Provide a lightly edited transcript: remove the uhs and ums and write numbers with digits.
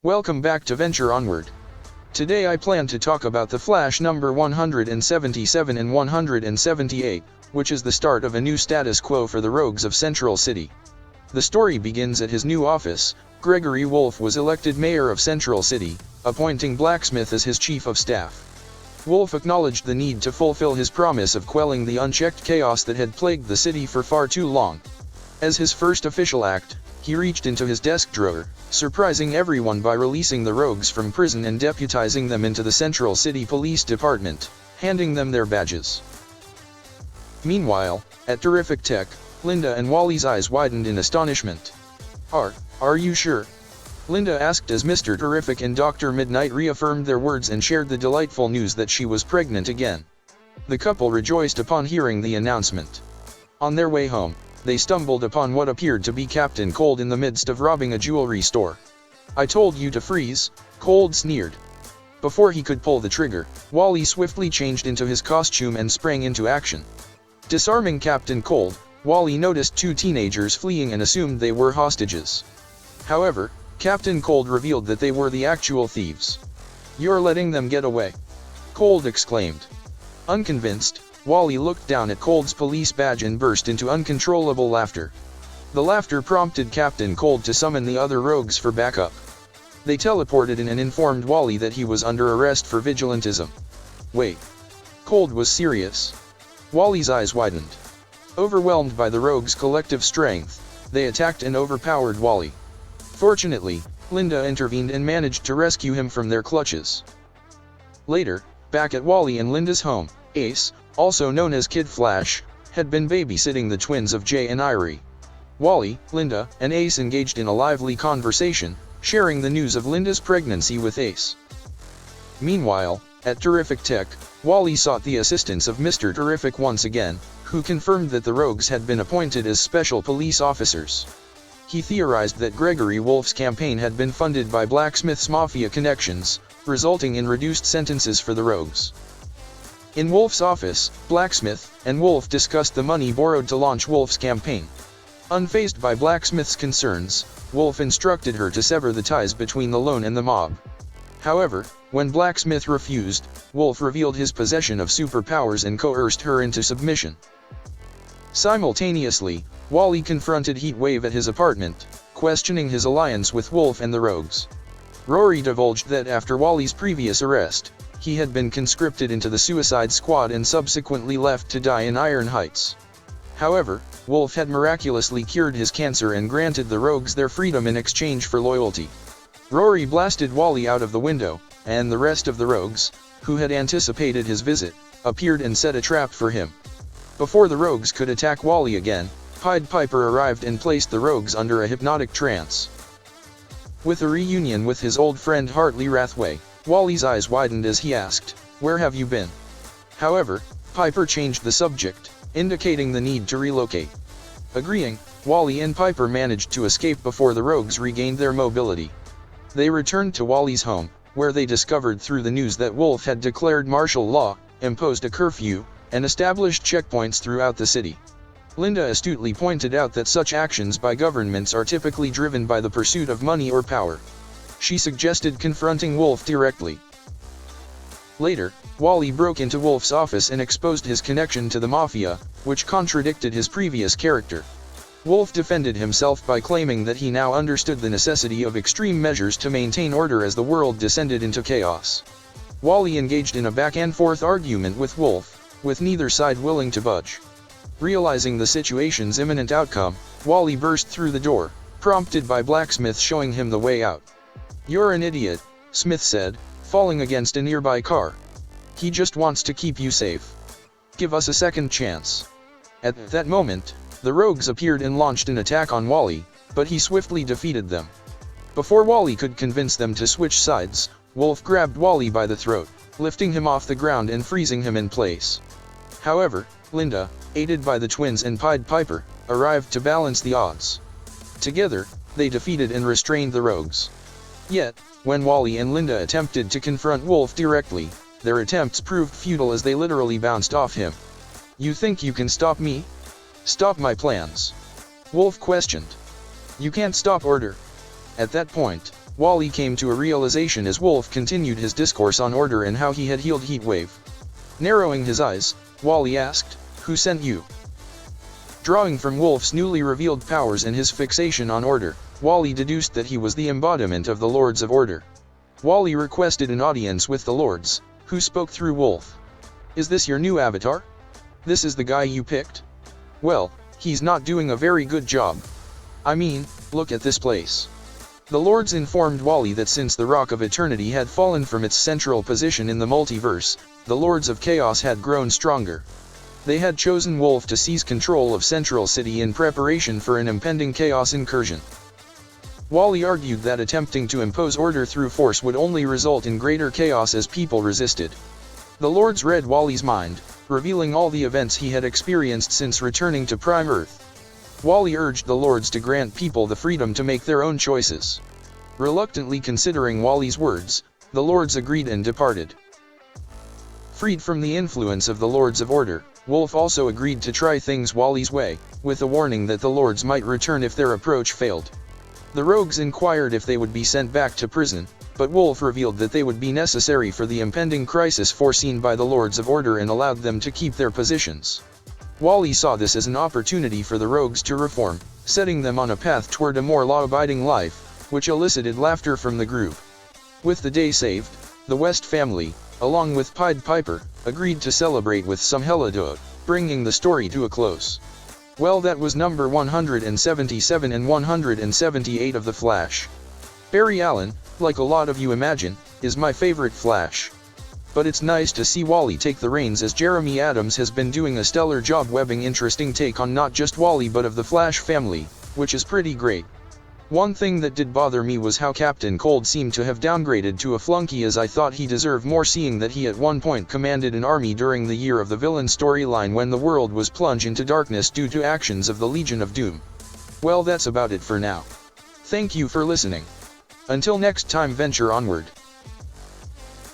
Welcome back to Venture Onward. Today I plan to talk about the Flash number 177 and 178, which is the start of a new status quo for the rogues of Central City. The story begins at his new office. Gregory Wolf was elected mayor of Central City, appointing Blacksmith as his chief of staff. Wolf acknowledged the need to fulfill his promise of quelling the unchecked chaos that had plagued the city for far too long. As his first official act, he reached into his desk drawer, surprising everyone by releasing the rogues from prison and deputizing them into the Central City Police Department, handing them their badges. Meanwhile, at Terrific Tech, Linda and Wally's eyes widened in astonishment. Are you sure? Linda asked as Mr. Terrific and Dr. Midnight reaffirmed their words and shared the delightful news that she was pregnant again. The couple rejoiced upon hearing the announcement. On their way home, they stumbled upon what appeared to be Captain Cold in the midst of robbing a jewelry store. "I told you to freeze," Cold sneered. Before he could pull the trigger, Wally swiftly changed into his costume and sprang into action. Disarming Captain Cold, Wally noticed two teenagers fleeing and assumed they were hostages. However, Captain Cold revealed that they were the actual thieves. "You're letting them get away?" Cold exclaimed. Unconvinced, Wally looked down at Cold's police badge and burst into uncontrollable laughter. The laughter prompted Captain Cold to summon the other rogues for backup. They teleported in and informed Wally that he was under arrest for vigilantism. "Wait." Cold was serious. Wally's eyes widened. Overwhelmed by the rogues' collective strength, they attacked and overpowered Wally. Fortunately, Linda intervened and managed to rescue him from their clutches. Later, back at Wally and Linda's home, Ace, also known as Kid Flash, had been babysitting the twins of Jay and Irie. Wally, Linda, and Ace engaged in a lively conversation, sharing the news of Linda's pregnancy with Ace. Meanwhile, at Terrific Tech, Wally sought the assistance of Mr. Terrific once again, who confirmed that the rogues had been appointed as special police officers. He theorized that Gregory Wolf's campaign had been funded by Blacksmith's mafia connections, resulting in reduced sentences for the rogues. In Wolf's office, Blacksmith and Wolf discussed the money borrowed to launch Wolf's campaign. Unfazed by Blacksmith's concerns, Wolf instructed her to sever the ties between the loan and the mob. However, when Blacksmith refused, Wolf revealed his possession of superpowers and coerced her into submission. Simultaneously, Wally confronted Heatwave at his apartment, questioning his alliance with Wolf and the rogues. Rory divulged that after Wally's previous arrest, he had been conscripted into the Suicide Squad and subsequently left to die in Iron Heights. However, Wolf had miraculously cured his cancer and granted the rogues their freedom in exchange for loyalty. Rory blasted Wally out of the window, and the rest of the rogues, who had anticipated his visit, appeared and set a trap for him. Before the rogues could attack Wally again, Pied Piper arrived and placed the rogues under a hypnotic trance. With a reunion with his old friend Hartley Rathway, Wally's eyes widened as he asked, "Where have you been?" However, Piper changed the subject, indicating the need to relocate. Agreeing, Wally and Piper managed to escape before the rogues regained their mobility. They returned to Wally's home, where they discovered through the news that Wolf had declared martial law, imposed a curfew, and established checkpoints throughout the city. Linda astutely pointed out that such actions by governments are typically driven by the pursuit of money or power. She suggested confronting Wolf directly. Later, Wally broke into Wolf's office and exposed his connection to the mafia, which contradicted his previous character. Wolf defended himself by claiming that he now understood the necessity of extreme measures to maintain order as the world descended into chaos. Wally engaged in a back-and-forth argument with Wolf, with neither side willing to budge. Realizing the situation's imminent outcome, Wally burst through the door, prompted by Blacksmith showing him the way out. "You're an idiot," Smith said, falling against a nearby car. "He just wants to keep you safe. Give us a second chance." At that moment, the rogues appeared and launched an attack on Wally, but he swiftly defeated them. Before Wally could convince them to switch sides, Wolf grabbed Wally by the throat, lifting him off the ground and freezing him in place. However, Linda, aided by the twins and Pied Piper, arrived to balance the odds. Together, they defeated and restrained the rogues. Yet, when Wally and Linda attempted to confront Wolf directly, their attempts proved futile as they literally bounced off him. "You think you can stop me? Stop my plans?" Wolf questioned. "You can't stop order." At that point, Wally came to a realization as Wolf continued his discourse on order and how he had healed Heatwave. Narrowing his eyes, Wally asked, "Who sent you?" Drawing from Wolf's newly revealed powers and his fixation on order, Wally deduced that he was the embodiment of the Lords of Order. Wally requested an audience with the Lords, who spoke through Wolf. "Is this your new avatar? This is the guy you picked? Well, he's not doing a very good job. I mean, look at this place." The Lords informed Wally that since the Rock of Eternity had fallen from its central position in the multiverse, the Lords of Chaos had grown stronger. They had chosen Wolf to seize control of Central City in preparation for an impending chaos incursion. Wally argued that attempting to impose order through force would only result in greater chaos as people resisted. The Lords read Wally's mind, revealing all the events he had experienced since returning to Prime Earth. Wally urged the Lords to grant people the freedom to make their own choices. Reluctantly considering Wally's words, the Lords agreed and departed. Freed from the influence of the Lords of Order, Wolf also agreed to try things Wally's way, with a warning that the Lords might return if their approach failed. The rogues inquired if they would be sent back to prison, but Wolf revealed that they would be necessary for the impending crisis foreseen by the Lords of Order and allowed them to keep their positions. Wally saw this as an opportunity for the rogues to reform, setting them on a path toward a more law-abiding life, which elicited laughter from the group. With the day saved, the West family, along with Pied Piper, agreed to celebrate with some helidote, bringing the story to a close. Well, that was number 177 and 178 of The Flash. Barry Allen, like a lot of you imagine, is my favorite Flash. But it's nice to see Wally take the reins, as Jeremy Adams has been doing a stellar job webbing interesting take on not just Wally but of the Flash family, which is pretty great. One thing that did bother me was how Captain Cold seemed to have downgraded to a flunky, as I thought he deserved more, seeing that he at one point commanded an army during the Year of the Villain storyline when the world was plunged into darkness due to actions of the Legion of Doom. Well, that's about it for now. Thank you for listening. Until next time, venture onward.